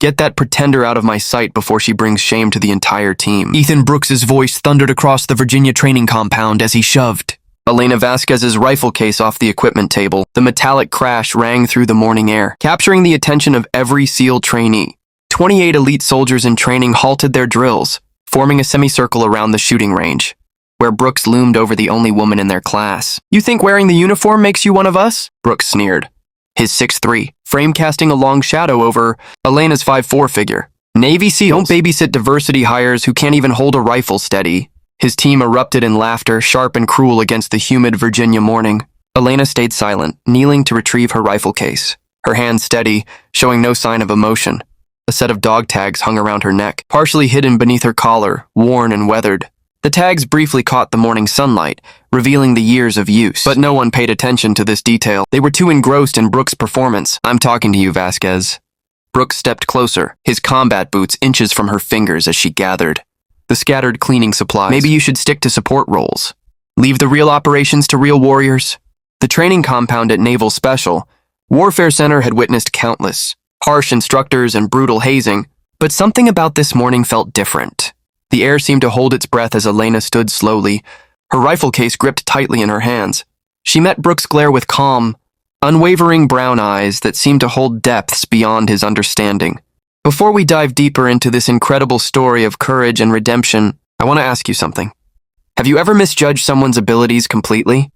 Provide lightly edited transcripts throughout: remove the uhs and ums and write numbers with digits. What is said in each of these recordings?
Get that pretender out of my sight before she brings shame to the entire team. Ethan Brooks's voice thundered across the Virginia training compound as he shoved Elena Vasquez's rifle case off the equipment table. The metallic crash rang through the morning air, capturing the attention of every SEAL trainee. 28 elite soldiers in training halted their drills, forming a semicircle around the shooting range, where Brooks loomed over the only woman in their class. "You think wearing the uniform makes you one of us?" Brooks sneered, his 6'3", frame casting a long shadow over Elena's 5'4" figure. "Navy SEALs don't babysit diversity hires who can't even hold a rifle steady." His team erupted in laughter, sharp and cruel against the humid Virginia morning. Elena stayed silent, kneeling to retrieve her rifle case, her hand steady, showing no sign of emotion. A set of dog tags hung around her neck, partially hidden beneath her collar, worn and weathered. The tags briefly caught the morning sunlight, revealing the years of use. But no one paid attention to this detail. They were too engrossed in Brooks' performance. "I'm talking to you, Vasquez." Brooks stepped closer, his combat boots inches from her fingers as she gathered the scattered cleaning supplies. "Maybe you should stick to support roles. Leave the real operations to real warriors." The training compound at Naval Special Warfare Center had witnessed countless harsh instructors and brutal hazing, but something about this morning felt different. The air seemed to hold its breath as Elena stood slowly, her rifle case gripped tightly in her hands. She met Brooks' glare with calm, unwavering brown eyes that seemed to hold depths beyond his understanding. "Before we dive deeper into this incredible story of courage and redemption, I want to ask you something. Have you ever misjudged someone's abilities completely?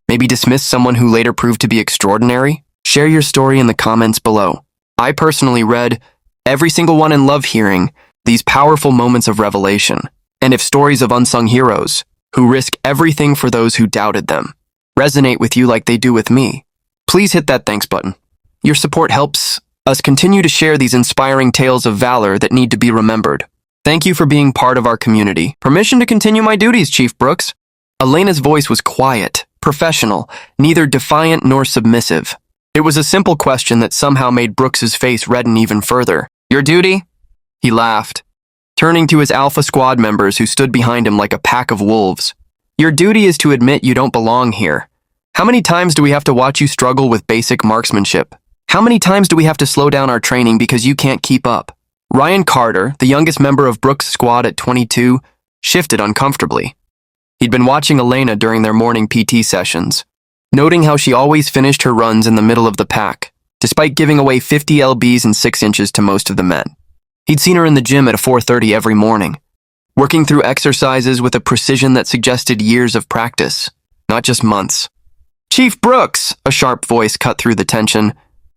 Maybe dismissed someone who later proved to be extraordinary? Share your story in the comments below. I personally read every single one and love hearing these powerful moments of revelation. And if stories of unsung heroes, who risk everything for those who doubted them, resonate with you like they do with me, please hit that thanks button. Your support helps us continue to share these inspiring tales of valor that need to be remembered. Thank you for being part of our community. Permission to continue my duties, Chief Brooks." Elena's voice was quiet, professional, neither defiant nor submissive. It was a simple question that somehow made Brooks's face redden even further. "Your duty?" He laughed, turning to his Alpha Squad members who stood behind him like a pack of wolves. "Your duty is to admit you don't belong here. How many times do we have to watch you struggle with basic marksmanship? How many times do we have to slow down our training because you can't keep up?" Ryan Carter, the youngest member of Brooks' squad at 22, shifted uncomfortably. He'd been watching Elena during their morning PT sessions, noting how she always finished her runs in the middle of the pack, despite giving away 50 lbs and 6 inches to most of the men. He'd seen her in the gym at 4:30 every morning, working through exercises with a precision that suggested years of practice, not just months. "Chief Brooks," a sharp voice cut through the tension.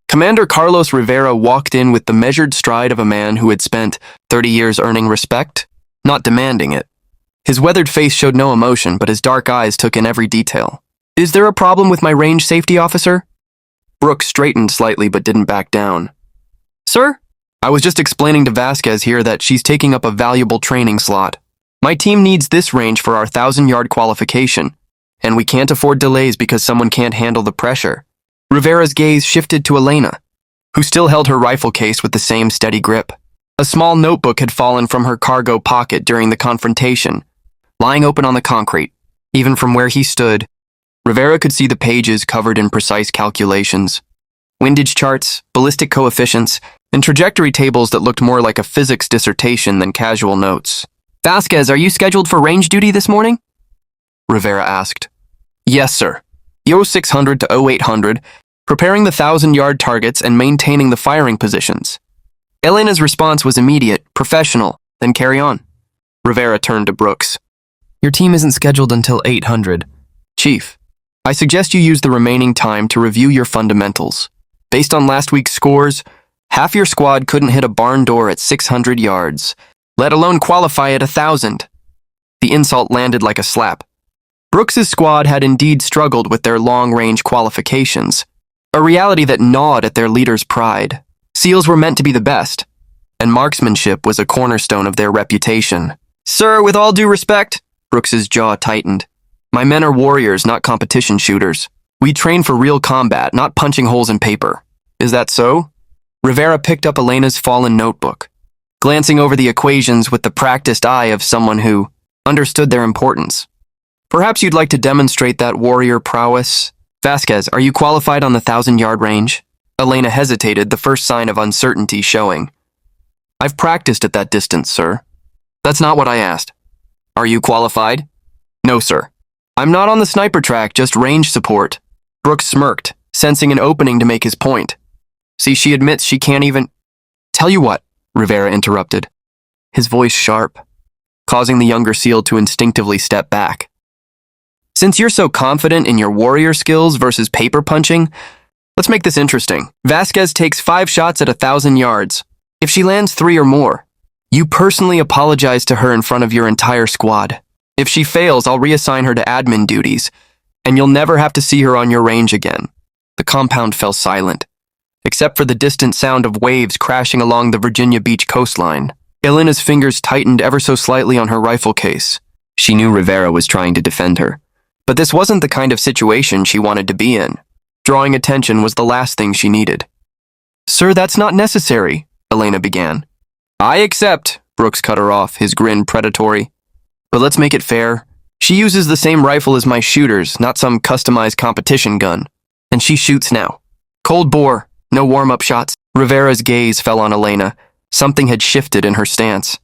Commander Carlos Rivera walked in with the measured stride of a man who had spent 30 years earning respect, not demanding it. His weathered face showed no emotion, but his dark eyes took in every detail. "Is there a problem with my range safety officer?" Brooks straightened slightly but didn't back down. "Sir? I was just explaining to Vasquez here that she's taking up a valuable training slot. My team needs this range for our 1,000-yard qualification, and we can't afford delays because someone can't handle the pressure." Rivera's gaze shifted to Elena, who still held her rifle case with the same steady grip. A small notebook had fallen from her cargo pocket during the confrontation, lying open on the concrete. Even from where he stood, Rivera could see the pages covered in precise calculations. Windage charts, ballistic coefficients, and trajectory tables that looked more like a physics dissertation than casual notes. "Vasquez, are you scheduled for range duty this morning?" Rivera asked. "Yes, sir. Yo 600 to 0800, preparing the 1,000-yard targets and maintaining the firing positions." Elena's response was immediate, professional, then carry on. Rivera turned to Brooks. "Your team isn't scheduled until 800. Chief, I suggest you use the remaining time to review your fundamentals. Based on last week's scores, half your squad couldn't hit a barn door at 600 yards, let alone qualify at 1,000. The insult landed like a slap. Brooks's squad had indeed struggled with their long-range qualifications, a reality that gnawed at their leader's pride. SEALs were meant to be the best, and marksmanship was a cornerstone of their reputation. "Sir, with all due respect," Brooks's jaw tightened. "My men are warriors, not competition shooters. We train for real combat, not punching holes in paper. Is that so?" Rivera picked up Elena's fallen notebook, glancing over the equations with the practiced eye of someone who understood their importance. "Perhaps you'd like to demonstrate that warrior prowess. Vasquez, are you qualified on the 1,000-yard range?" Elena hesitated, the first sign of uncertainty showing. I've practiced at that distance, sir. That's not what I asked. Are you qualified? No, sir. I'm not on the sniper track, just range support. Brooks smirked, sensing an opening to make his point. See, she admits she can't even... Tell you what, Rivera interrupted, his voice sharp, causing the younger SEAL to instinctively step back. Since you're so confident in your warrior skills versus paper punching, let's make this interesting. Vasquez takes 5 shots at 1,000 yards. If she lands 3 or more, you personally apologize to her in front of your entire squad. If she fails, I'll reassign her to admin duties, and you'll never have to see her on your range again. The compound fell silent, except for the distant sound of waves crashing along the Virginia Beach coastline. Elena's fingers tightened ever so slightly on her rifle case. She knew Rivera was trying to defend her, but this wasn't the kind of situation she wanted to be in. Drawing attention was the last thing she needed. Sir, that's not necessary, Elena began. I accept, Brooks cut her off, his grin predatory. But let's make it fair. She uses the same rifle as my shooters, not some customized competition gun. And she shoots now. Cold bore, no warm-up shots. Rivera's gaze fell on Elena. Something had shifted in her stance.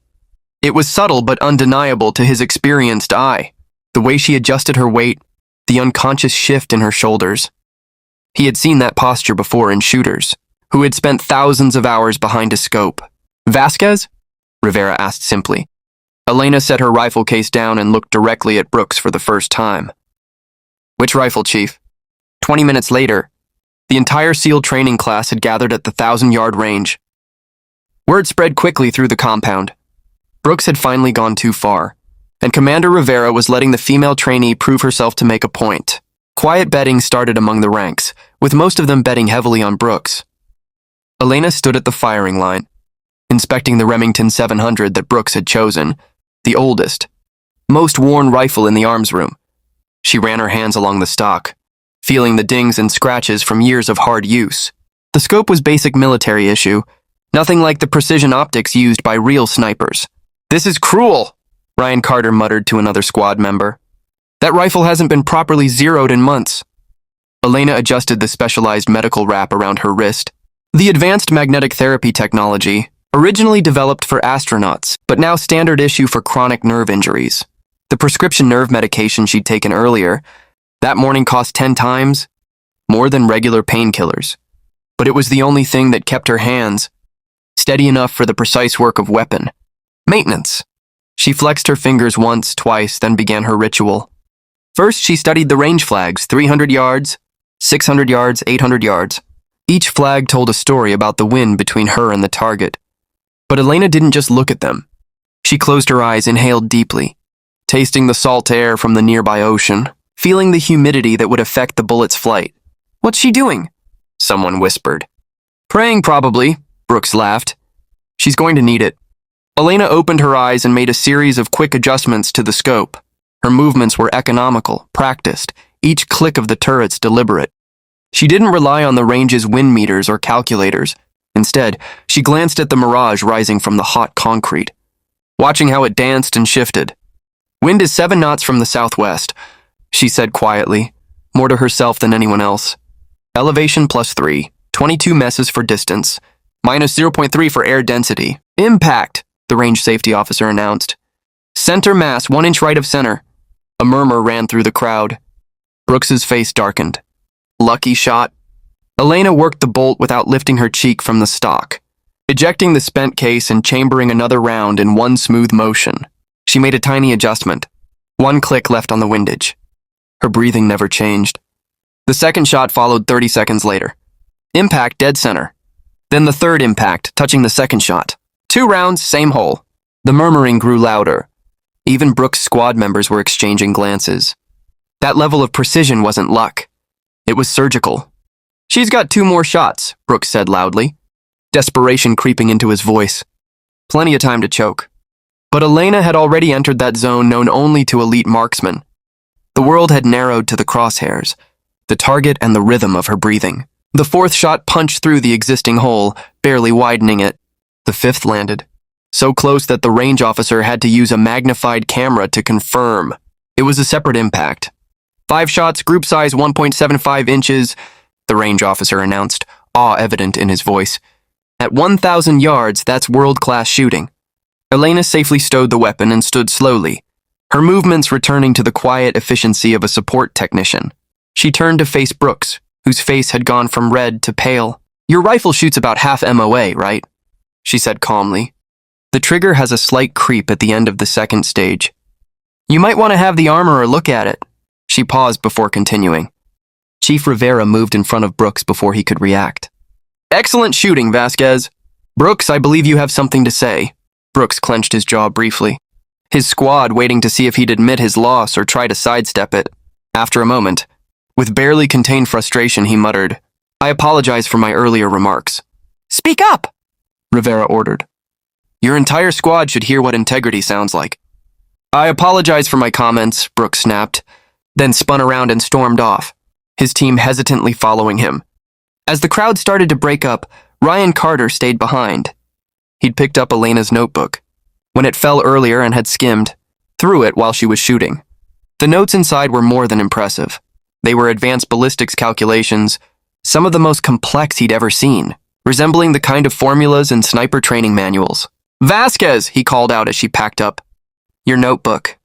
It was subtle but undeniable to his experienced eye. The way she adjusted her weight, the unconscious shift in her shoulders. He had seen that posture before in shooters, who had spent thousands of hours behind a scope. Vasquez? Rivera asked simply. Elena set her rifle case down and looked directly at Brooks for the first time. Which rifle, Chief? 20 minutes later, the entire SEAL training class had gathered at the 1,000-yard range. Word spread quickly through the compound. Brooks had finally gone too far, and Commander Rivera was letting the female trainee prove herself to make a point. Quiet betting started among the ranks, with most of them betting heavily on Brooks. Elena stood at the firing line, inspecting the Remington 700 that Brooks had chosen, the oldest, most worn rifle in the arms room. She ran her hands along the stock, feeling the dings and scratches from years of hard use. The scope was basic military issue, nothing like the precision optics used by real snipers. This is cruel, Ryan Carter muttered to another squad member. That rifle hasn't been properly zeroed in months. Elena adjusted the specialized medical wrap around her wrist. The advanced magnetic therapy technology, originally developed for astronauts, but now standard issue for chronic nerve injuries. The prescription nerve medication she'd taken earlier, that morning cost 10 times more than regular painkillers. But it was the only thing that kept her hands steady enough for the precise work of weapon. Maintenance. She flexed her fingers once, twice, then began her ritual. First, she studied the range flags, 300 yards, 600 yards, 800 yards. Each flag told a story about the wind between her and the target. But Elena didn't just look at them. She closed her eyes, inhaled deeply, tasting the salt air from the nearby ocean, feeling the humidity that would affect the bullet's flight. What's she doing? Someone whispered. Praying, probably, Brooks laughed. She's going to need it. Elena opened her eyes and made a series of quick adjustments to the scope. Her movements were economical, practiced, each click of the turrets deliberate. She didn't rely on the range's wind meters or calculators. Instead, she glanced at the mirage rising from the hot concrete, watching how it danced and shifted. Wind is 7 knots from the southwest, she said quietly, more to herself than anyone else. Elevation +3, 22 messes for distance, minus 0.3 for air density. Impact, the range safety officer announced. Center mass, 1 inch right of center. A murmur ran through the crowd. Brooks's face darkened. Lucky shot. Elena worked the bolt without lifting her cheek from the stock, ejecting the spent case and chambering another round in one smooth motion. She made a tiny adjustment. 1 click left on the windage. Her breathing never changed. The second shot followed 30 seconds later. Impact dead center. Then the third impact, touching the second shot. 2 rounds, same hole. The murmuring grew louder. Even Brooks' squad members were exchanging glances. That level of precision wasn't luck. It was surgical. She's got 2 more shots, Brooks said loudly, desperation creeping into his voice. Plenty of time to choke. But Elena had already entered that zone known only to elite marksmen. The world had narrowed to the crosshairs, the target and the rhythm of her breathing. The 4th shot punched through the existing hole, barely widening it. The 5th landed, so close that the range officer had to use a magnified camera to confirm. It was a separate impact. 5 shots, group size 1.75 inches, the range officer announced, awe evident in his voice. At 1,000 yards, that's world-class shooting. Elena safely stowed the weapon and stood slowly, her movements returning to the quiet efficiency of a support technician. She turned to face Brooks, whose face had gone from red to pale. "Your rifle shoots about half MOA, right?" she said calmly. "The trigger has a slight creep at the end of the second stage. You might want to have the armorer look at it." She paused before continuing. Chief Rivera moved in front of Brooks before he could react. "Excellent shooting, Vasquez. Brooks, I believe you have something to say." Brooks clenched his jaw briefly, his squad waiting to see if he'd admit his loss or try to sidestep it. After a moment, with barely contained frustration, he muttered, "I apologize for my earlier remarks." "Speak up!" Rivera ordered. "Your entire squad should hear what integrity sounds like." "I apologize for my comments," Brooks snapped, then spun around and stormed off, his team hesitantly following him. As the crowd started to break up, Ryan Carter stayed behind. He'd picked up Elena's notebook. When it fell earlier and had skimmed, threw it while she was shooting. The notes inside were more than impressive. They were advanced ballistics calculations, some of the most complex he'd ever seen, resembling the kind of formulas in sniper training manuals. "Vasquez," he called out as she packed up. "Your notebook."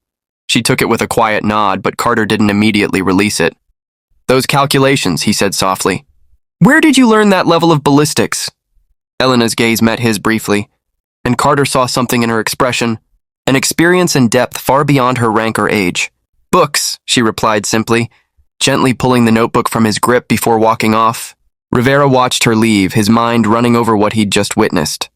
She took it with a quiet nod, but Carter didn't immediately release it. "Those calculations," he said softly. "Where did you learn that level of ballistics?" Elena's gaze met his briefly, and Carter saw something in her expression, an experience and depth far beyond her rank or age. "Books," she replied simply, gently pulling the notebook from his grip before walking off. Rivera watched her leave, his mind running over what he'd just witnessed.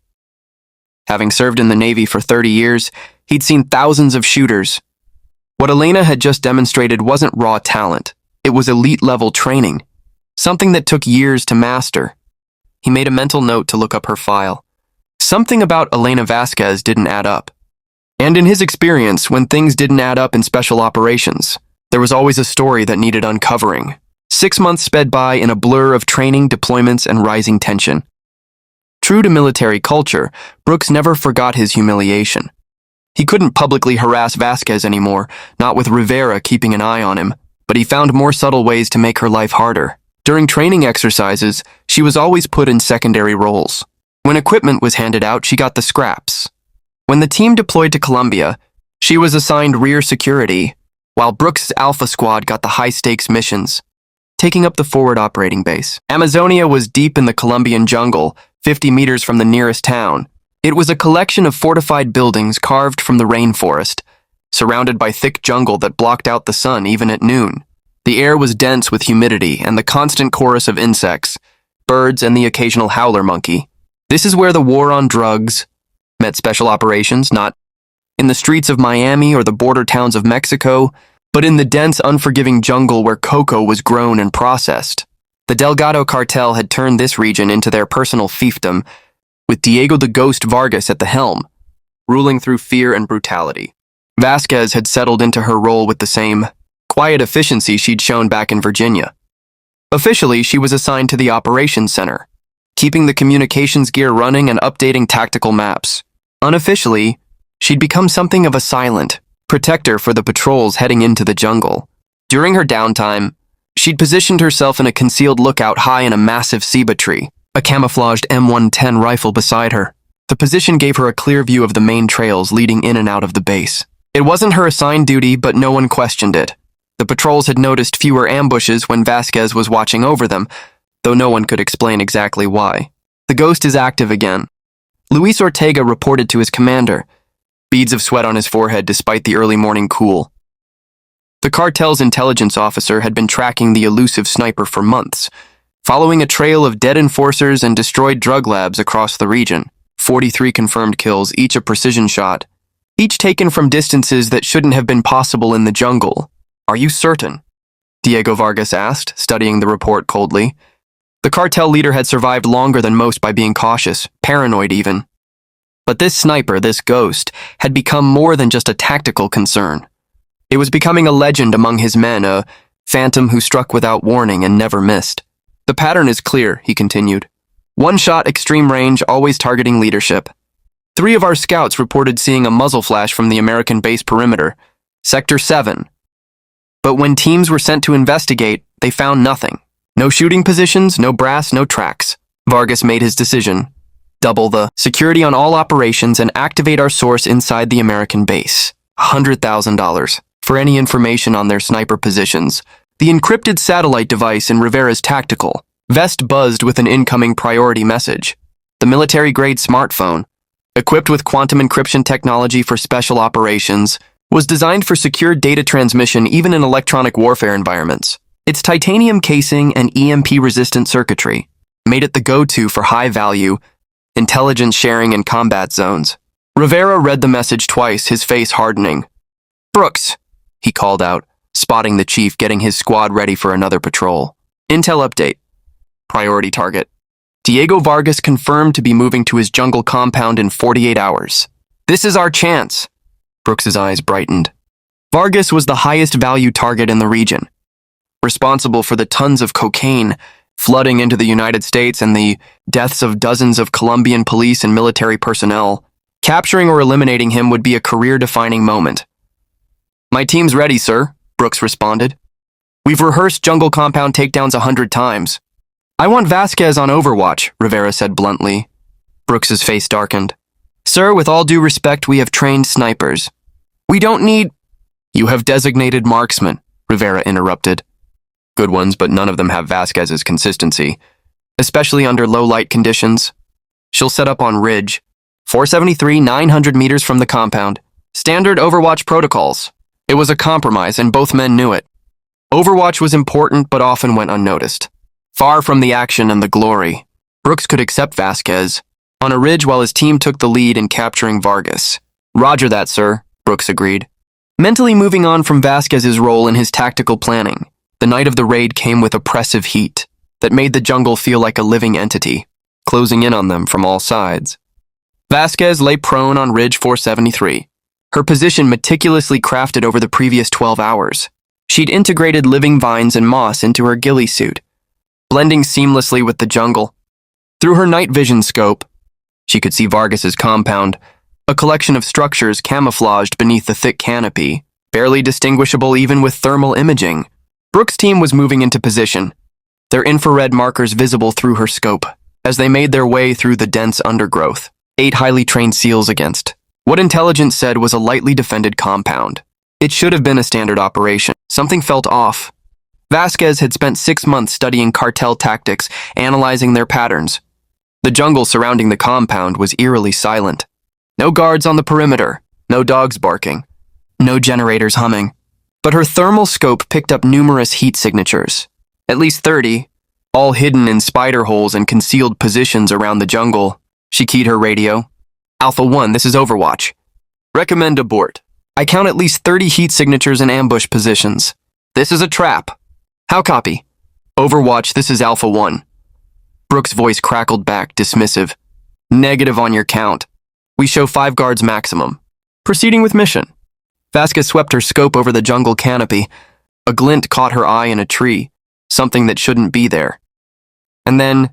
Having served in the Navy for 30 years, he'd seen thousands of shooters. What Elena had just demonstrated wasn't raw talent. It was elite-level training, something that took years to master. He made a mental note to look up her file. Something about Elena Vasquez didn't add up. And in his experience, when things didn't add up in special operations, there was always a story that needed uncovering. 6 months sped by in a blur of training, deployments, and rising tension. True to military culture, Brooks never forgot his humiliation. He couldn't publicly harass Vasquez anymore, not with Rivera keeping an eye on him, but he found more subtle ways to make her life harder. During training exercises, she was always put in secondary roles. When equipment was handed out, she got the scraps. When the team deployed to Colombia, she was assigned rear security, while Brooks' Alpha Squad got the high-stakes missions, taking up the forward operating base. Amazonia was deep in the Colombian jungle, 50 meters from the nearest town. It was a collection of fortified buildings carved from the rainforest, surrounded by thick jungle that blocked out the sun even at noon. The air was dense with humidity and the constant chorus of insects, birds, and the occasional howler monkey. This is where the war on drugs met special operations, not in the streets of Miami or the border towns of Mexico, but in the dense, unforgiving jungle where cocoa was grown and processed. The Delgado cartel had turned this region into their personal fiefdom, with Diego the Ghost Vargas at the helm, ruling through fear and brutality. Vasquez had settled into her role with the same quiet efficiency she'd shown back in Virginia. Officially, she was assigned to the operations center, keeping the communications gear running and updating tactical maps. Unofficially, she'd become something of a silent protector for the patrols heading into the jungle. During her downtime, she'd positioned herself in a concealed lookout high in a massive ceiba tree, a camouflaged M110 rifle beside her. The position gave her a clear view of the main trails leading in and out of the base. It wasn't her assigned duty, but no one questioned it. The patrols had noticed fewer ambushes when Vasquez was watching over them, though no one could explain exactly why. The Ghost is active again. Luis Ortega reported to his commander, beads of sweat on his forehead despite the early morning cool. The cartel's intelligence officer had been tracking the elusive sniper for months, following a trail of dead enforcers and destroyed drug labs across the region. 43 confirmed kills, each a precision shot, each taken from distances that shouldn't have been possible in the jungle. "Are you certain?" Diego Vargas asked, studying the report coldly. The cartel leader had survived longer than most by being cautious, paranoid even. But this sniper, this Ghost, had become more than just a tactical concern. It was becoming a legend among his men, a phantom who struck without warning and never missed. "The pattern is clear," he continued. "One shot, extreme range, always targeting leadership. 3 of our scouts reported seeing a muzzle flash from the American base perimeter, Sector 7. But when teams were sent to investigate, they found nothing. No shooting positions, no brass, no tracks." Vargas made his decision. Double the security on all operations and activate our source inside the American base. $100,000 for any information on their sniper positions. The encrypted satellite device in Rivera's tactical vest buzzed with an incoming priority message. The military-grade smartphone, equipped with quantum encryption technology for special operations, was designed for secure data transmission even in electronic warfare environments. Its titanium casing and EMP-resistant circuitry made it the go-to for high-value intelligence sharing in combat zones. Rivera read the message twice, his face hardening. "Brooks," he called out, spotting the chief getting his squad ready for another patrol. "Intel update. Priority target. Diego Vargas confirmed to be moving to his jungle compound in 48 hours. This is our chance." Brooks's eyes brightened. Vargas was the highest value target in the region, responsible for the tons of cocaine flooding into the United States and the deaths of dozens of Colombian police and military personnel. Capturing or eliminating him would be a career-defining moment. "My team's ready, sir," Brooks responded. "We've rehearsed jungle compound takedowns 100 times. I want Vasquez on overwatch," Rivera said bluntly. Brooks's face darkened. "Sir, with all due respect, we have trained snipers. We don't need—" "You have designated marksmen," Rivera interrupted. "Good ones, but none of them have Vasquez's consistency, especially under low-light conditions. She'll set up on ridge, 473, 900 meters from the compound. Standard overwatch protocols." It was a compromise, and both men knew it. Overwatch was important, but often went unnoticed. Far from the action and the glory, Brooks could accept Vasquez on a ridge while his team took the lead in capturing Vargas. "Roger that, sir," Brooks agreed, mentally moving on from Vasquez's role in his tactical planning. The night of the raid came with oppressive heat that made the jungle feel like a living entity, closing in on them from all sides. Vasquez lay prone on ridge 473, her position meticulously crafted over the previous 12 hours. She'd integrated living vines and moss into her ghillie suit, blending seamlessly with the jungle. Through her night vision scope, she could see Vargas's compound, a collection of structures camouflaged beneath the thick canopy, barely distinguishable even with thermal imaging. Brooks' team was moving into position, their infrared markers visible through her scope, as they made their way through the dense undergrowth. 8 highly trained SEALs against what intelligence said was a lightly defended compound. It should have been a standard operation. Something felt off. Vasquez had spent 6 months studying cartel tactics, analyzing their patterns. The jungle surrounding the compound was eerily silent. No guards on the perimeter, no dogs barking, no generators humming. But her thermal scope picked up numerous heat signatures, at least 30, all hidden in spider holes and concealed positions around the jungle. She keyed her radio. "Alpha 1, this is Overwatch. Recommend abort. I count at least 30 heat signatures in ambush positions. This is a trap. How copy? Overwatch, this is Alpha 1. Brooks' voice crackled back, dismissive. "Negative on your count. We show 5 guards maximum. Proceeding with mission." Vasquez swept her scope over the jungle canopy. A glint caught her eye in a tree, something that shouldn't be there. And then,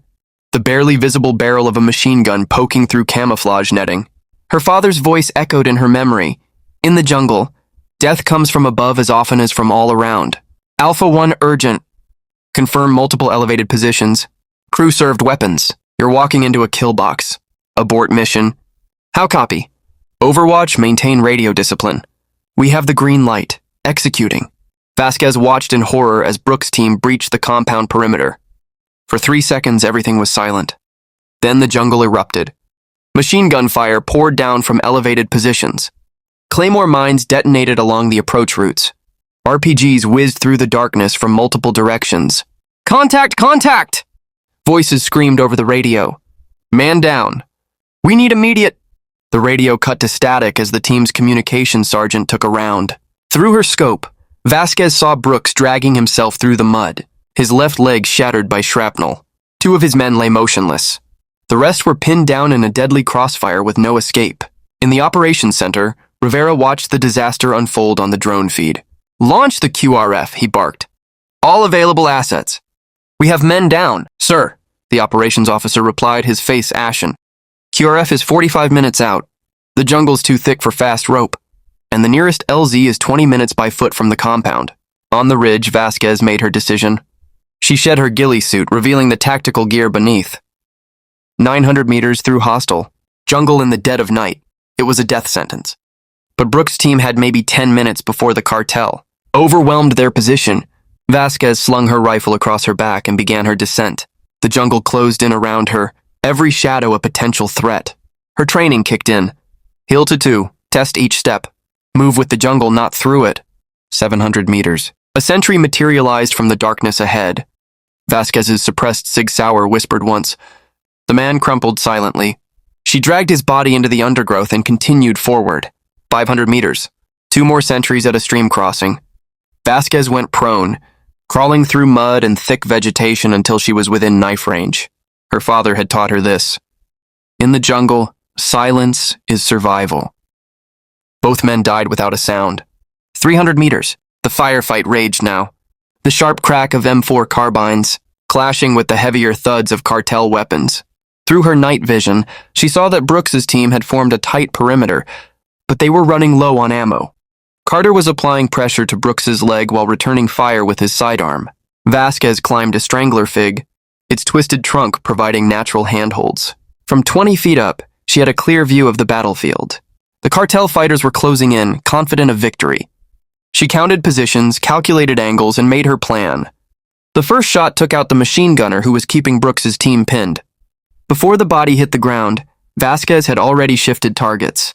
the barely visible barrel of a machine gun poking through camouflage netting. Her father's voice echoed in her memory. "In the jungle, death comes from above as often as from all around. Alpha 1 urgent. Confirm multiple elevated positions. Crew-served weapons. You're walking into a kill box. Abort mission. How copy? Overwatch, maintain radio discipline. We have the green light. Executing." Vasquez watched in horror as Brooks' team breached the compound perimeter. For 3 seconds, everything was silent. Then the jungle erupted. Machine gun fire poured down from elevated positions. Claymore mines detonated along the approach routes. RPGs whizzed through the darkness from multiple directions. "Contact! Contact!" Voices screamed over the radio. "Man down. We need immediate—" The radio cut to static as the team's communications sergeant took a round. Through her scope, Vasquez saw Brooks dragging himself through the mud, his left leg shattered by shrapnel. 2 of his men lay motionless. The rest were pinned down in a deadly crossfire with no escape. In the operations center, Rivera watched the disaster unfold on the drone feed. "Launch the QRF," he barked. "All available assets." "We have men down, sir," the operations officer replied, his face ashen. "QRF is 45 minutes out. The jungle's too thick for fast rope, and the nearest LZ is 20 minutes by foot from the compound." On the ridge, Vasquez made her decision. She shed her ghillie suit, revealing the tactical gear beneath. 900 meters through hostile jungle in the dead of night. It was a death sentence. But Brooks' team had maybe 10 minutes before the cartel overwhelmed their position. Vasquez slung her rifle across her back and began her descent. The jungle closed in around her, every shadow a potential threat. Her training kicked in. Heel to 2, test each step. Move with the jungle, not through it. 700 meters. A sentry materialized from the darkness ahead. Vasquez's suppressed Sig Sauer whispered once. The man crumpled silently. She dragged his body into the undergrowth and continued forward. 500 meters. 2 more sentries at a stream crossing. Vasquez went prone, crawling through mud and thick vegetation until she was within knife range. Her father had taught her this. In the jungle, silence is survival. Both men died without a sound. 300 meters. The firefight raged now. The sharp crack of M4 carbines, clashing with the heavier thuds of cartel weapons. Through her night vision, she saw that Brooks's team had formed a tight perimeter, but they were running low on ammo. Carter was applying pressure to Brooks's leg while returning fire with his sidearm. Vasquez climbed a strangler fig, its twisted trunk providing natural handholds. From 20 feet up, she had a clear view of the battlefield. The cartel fighters were closing in, confident of victory. She counted positions, calculated angles, and made her plan. The first shot took out the machine gunner who was keeping Brooks's team pinned. Before the body hit the ground, Vasquez had already shifted targets.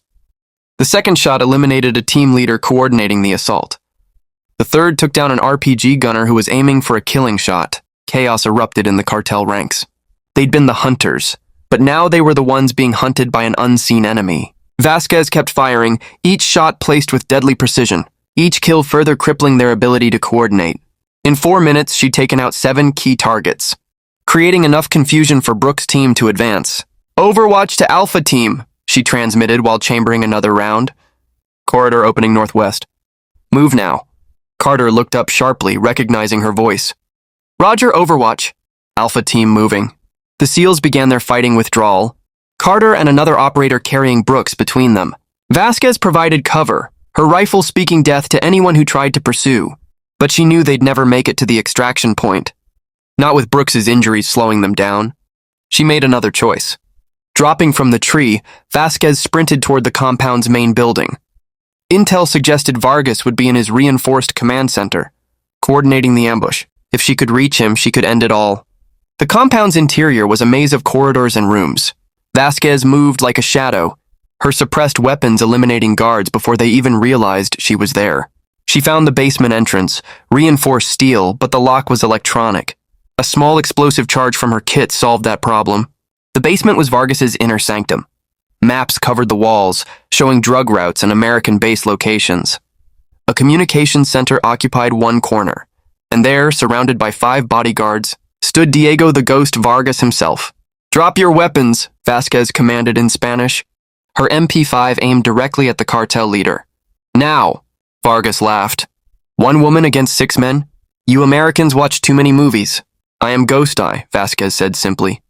The second shot eliminated a team leader coordinating the assault. The third took down an RPG gunner who was aiming for a killing shot. Chaos erupted in the cartel ranks. They'd been the hunters, but now they were the ones being hunted by an unseen enemy. Vasquez kept firing, each shot placed with deadly precision, each kill further crippling their ability to coordinate. In 4 minutes, she'd taken out 7 key targets, creating enough confusion for Brooks' team to advance. Overwatch to Alpha Team, she transmitted while chambering another round. Corridor opening northwest. Move now. Carter looked up sharply, recognizing her voice. Roger, Overwatch. Alpha Team moving. The SEALs began their fighting withdrawal, Carter and another operator carrying Brooks between them. Vasquez provided cover, her rifle speaking death to anyone who tried to pursue, but she knew they'd never make it to the extraction point. Not with Brooks's injuries slowing them down. She made another choice. Dropping from the tree, Vasquez sprinted toward the compound's main building. Intel suggested Vargas would be in his reinforced command center, coordinating the ambush. If she could reach him, she could end it all. The compound's interior was a maze of corridors and rooms. Vasquez moved like a shadow, her suppressed weapons eliminating guards before they even realized she was there. She found the basement entrance, reinforced steel, but the lock was electronic. A small explosive charge from her kit solved that problem. The basement was Vargas's inner sanctum. Maps covered the walls, showing drug routes and American base locations. A communications center occupied one corner, and there, surrounded by 5 bodyguards, stood Diego the Ghost Vargas himself. Drop your weapons, Vasquez commanded in Spanish. Her MP5 aimed directly at the cartel leader. Now, Vargas laughed. 1 woman against 6 men? You Americans watch too many movies. I am Ghost Eye, Vasquez said simply.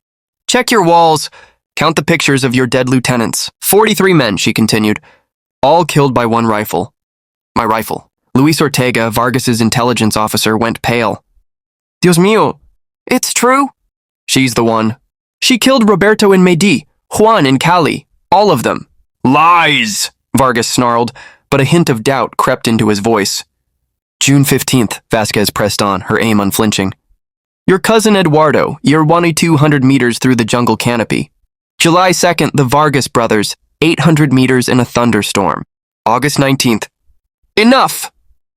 Check your walls. Count the pictures of your dead lieutenants. 43 men, she continued, all killed by 1 rifle. My rifle. Luis Ortega, Vargas's intelligence officer, went pale. Dios mío, it's true? She's the one. She killed Roberto in Medi, Juan in Cali, all of them. Lies, Vargas snarled, but a hint of doubt crept into his voice. June 15th, Vasquez pressed on, her aim unflinching. Your cousin Eduardo, you're 200 meters through the jungle canopy. July 2nd, the Vargas brothers, 800 meters in a thunderstorm. August 19th. Enough!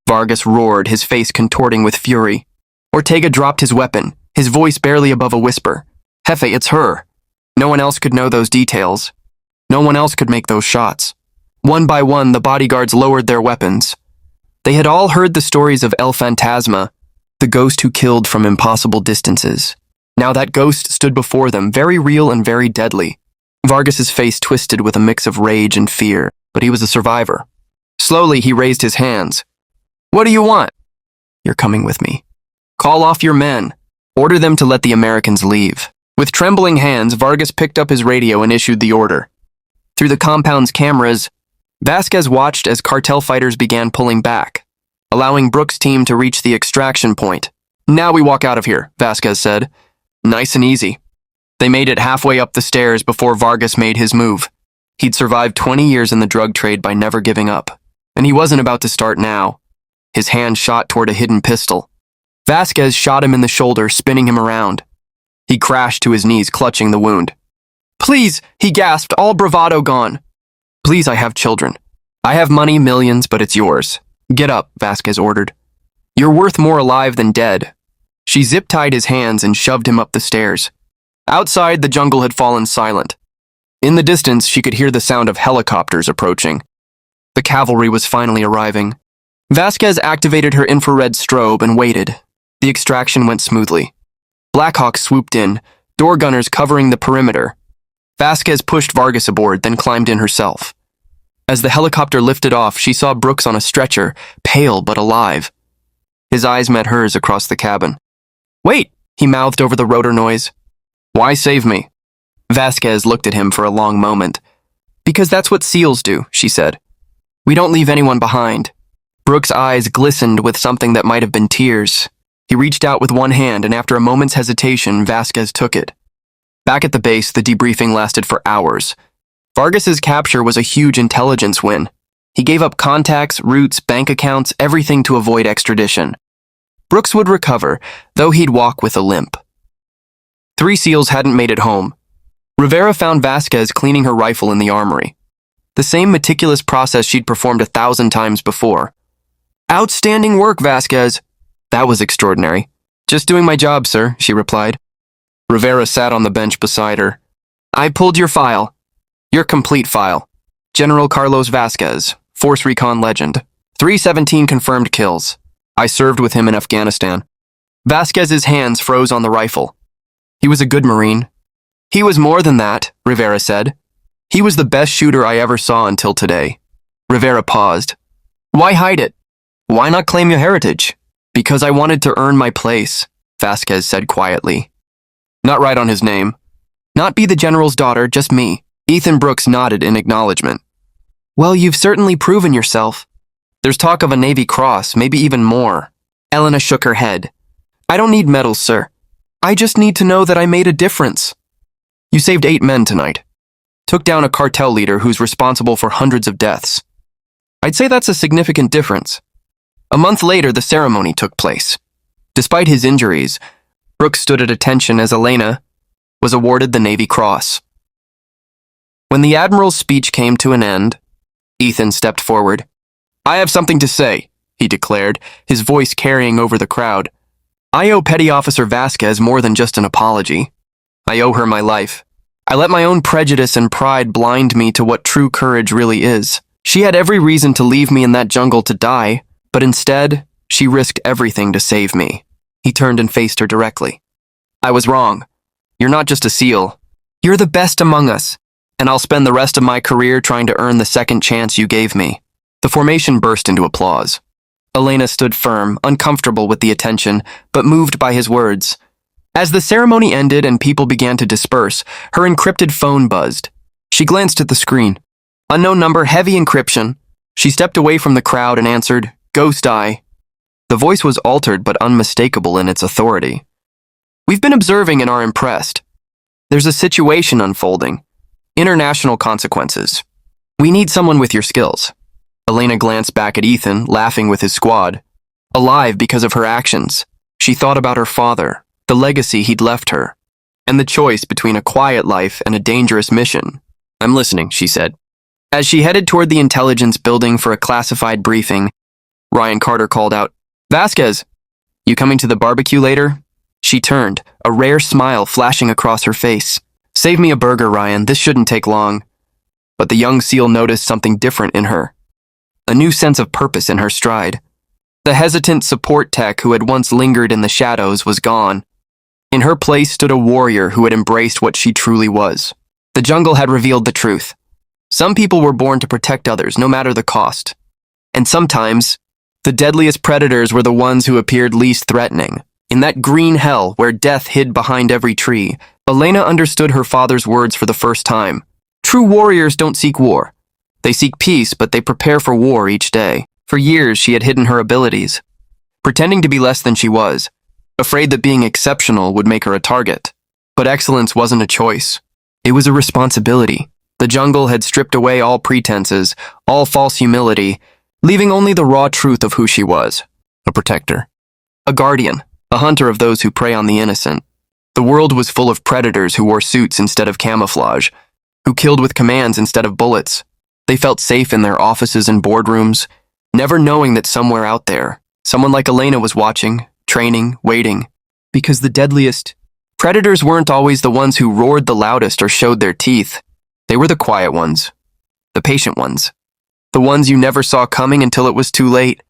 Vargas roared, his face contorting with fury. Ortega dropped his weapon, his voice barely above a whisper. Jefe, it's her. No one else could know those details. No one else could make those shots. One by one, the bodyguards lowered their weapons. They had all heard the stories of El Fantasma, the ghost who killed from impossible distances. Now that ghost stood before them, very real and very deadly. Vargas's face twisted with a mix of rage and fear, but he was a survivor. Slowly, he raised his hands. What do you want? You're coming with me. Call off your men. Order them to let the Americans leave. With trembling hands, Vargas picked up his radio and issued the order. Through the compound's cameras, Vasquez watched as cartel fighters began pulling back, allowing Brooks' team to reach the extraction point. Now we walk out of here, Vasquez said. Nice and easy. They made it halfway up the stairs before Vargas made his move. He'd survived 20 years in the drug trade by never giving up, and he wasn't about to start now. His hand shot toward a hidden pistol. Vasquez shot him in the shoulder, spinning him around. He crashed to his knees, clutching the wound. "Please," he gasped, all bravado gone. "Please, I have children. I have money, millions, but it's yours. Get up," Vasquez ordered. "You're worth more alive than dead." She zip-tied his hands and shoved him up the stairs. Outside, the jungle had fallen silent. In the distance, she could hear the sound of helicopters approaching. The cavalry was finally arriving. Vasquez activated her infrared strobe and waited. The extraction went smoothly. Blackhawks swooped in, door gunners covering the perimeter. Vasquez pushed Vargas aboard, then climbed in herself. As the helicopter lifted off, she saw Brooks on a stretcher, pale but alive. His eyes met hers across the cabin. "Wait," he mouthed over the rotor noise. "Why save me?" Vasquez looked at him for a long moment. "Because that's what SEALs do," she said. "We don't leave anyone behind." Brooks' eyes glistened with something that might have been tears. He reached out with one hand, and after a moment's hesitation, Vasquez took it. Back at the base, the debriefing lasted for hours. Vargas's capture was a huge intelligence win. He gave up contacts, routes, bank accounts, everything to avoid extradition. Brooks would recover, though he'd walk with a limp. 3 SEALs hadn't made it home. Rivera found Vasquez cleaning her rifle in the armory. The same meticulous process she'd performed 1,000 times before. "Outstanding work, Vasquez." "That was extraordinary." "Just doing my job, sir," she replied. Rivera sat on the bench beside her. "I pulled your file. Your complete file. General Carlos Vasquez, Force Recon legend. 317 confirmed kills. I served with him in Afghanistan." Vasquez's hands froze on the rifle. "He was a good Marine." "He was more than that," Rivera said. "He was the best shooter I ever saw until today." Rivera paused. "Why hide it? Why not claim your heritage?" "Because I wanted to earn my place," Vasquez said quietly. "Not write on his name. Not be the general's daughter, just me." Ethan Brooks nodded in acknowledgement. "Well, you've certainly proven yourself." "There's talk of a Navy Cross, maybe even more." Elena shook her head. "I don't need medals, sir. I just need to know that I made a difference." "You saved 8 men tonight. Took down a cartel leader who's responsible for hundreds of deaths. I'd say that's a significant difference." A month later, the ceremony took place. Despite his injuries, Brooks stood at attention as Elena was awarded the Navy Cross. When the Admiral's speech came to an end, Ethan stepped forward. "I have something to say," he declared, his voice carrying over the crowd. "I owe Petty Officer Vasquez more than just an apology. I owe her my life. I let my own prejudice and pride blind me to what true courage really is. She had every reason to leave me in that jungle to die, but instead, she risked everything to save me." He turned and faced her directly. "I was wrong. You're not just a SEAL. You're the best among us, and I'll spend the rest of my career trying to earn the second chance you gave me." The formation burst into applause. Elena stood firm, uncomfortable with the attention, but moved by his words. As the ceremony ended and people began to disperse, her encrypted phone buzzed. She glanced at the screen. Unknown number, heavy encryption. She stepped away from the crowd and answered, "Ghost Eye." The voice was altered but unmistakable in its authority. "We've been observing and are impressed. There's a situation unfolding. International consequences. We need someone with your skills." Elena glanced back at Ethan, laughing with his squad. Alive because of her actions, she thought about her father, the legacy he'd left her, and the choice between a quiet life and a dangerous mission. "I'm listening," she said. As she headed toward the intelligence building for a classified briefing, Ryan Carter called out, "Vasquez, you coming to the barbecue later?" She turned, a rare smile flashing across her face. "Save me a burger, Ryan. This shouldn't take long." But the young SEAL noticed something different in her. A new sense of purpose in her stride. The hesitant support tech who had once lingered in the shadows was gone. In her place stood a warrior who had embraced what she truly was. The jungle had revealed the truth. Some people were born to protect others, no matter the cost. And sometimes, the deadliest predators were the ones who appeared least threatening. In that green hell where death hid behind every tree, Elena understood her father's words for the first time. True warriors don't seek war. They seek peace, but they prepare for war each day. For years, she had hidden her abilities, pretending to be less than she was, afraid that being exceptional would make her a target. But excellence wasn't a choice. It was a responsibility. The jungle had stripped away all pretenses, all false humility, leaving only the raw truth of who she was. A protector. A guardian. A hunter of those who prey on the innocent. The world was full of predators who wore suits instead of camouflage, who killed with commands instead of bullets. They felt safe in their offices and boardrooms, never knowing that somewhere out there, someone like Elena was watching, training, waiting. Because the deadliest predators weren't always the ones who roared the loudest or showed their teeth. They were the quiet ones, the patient ones, the ones you never saw coming until it was too late.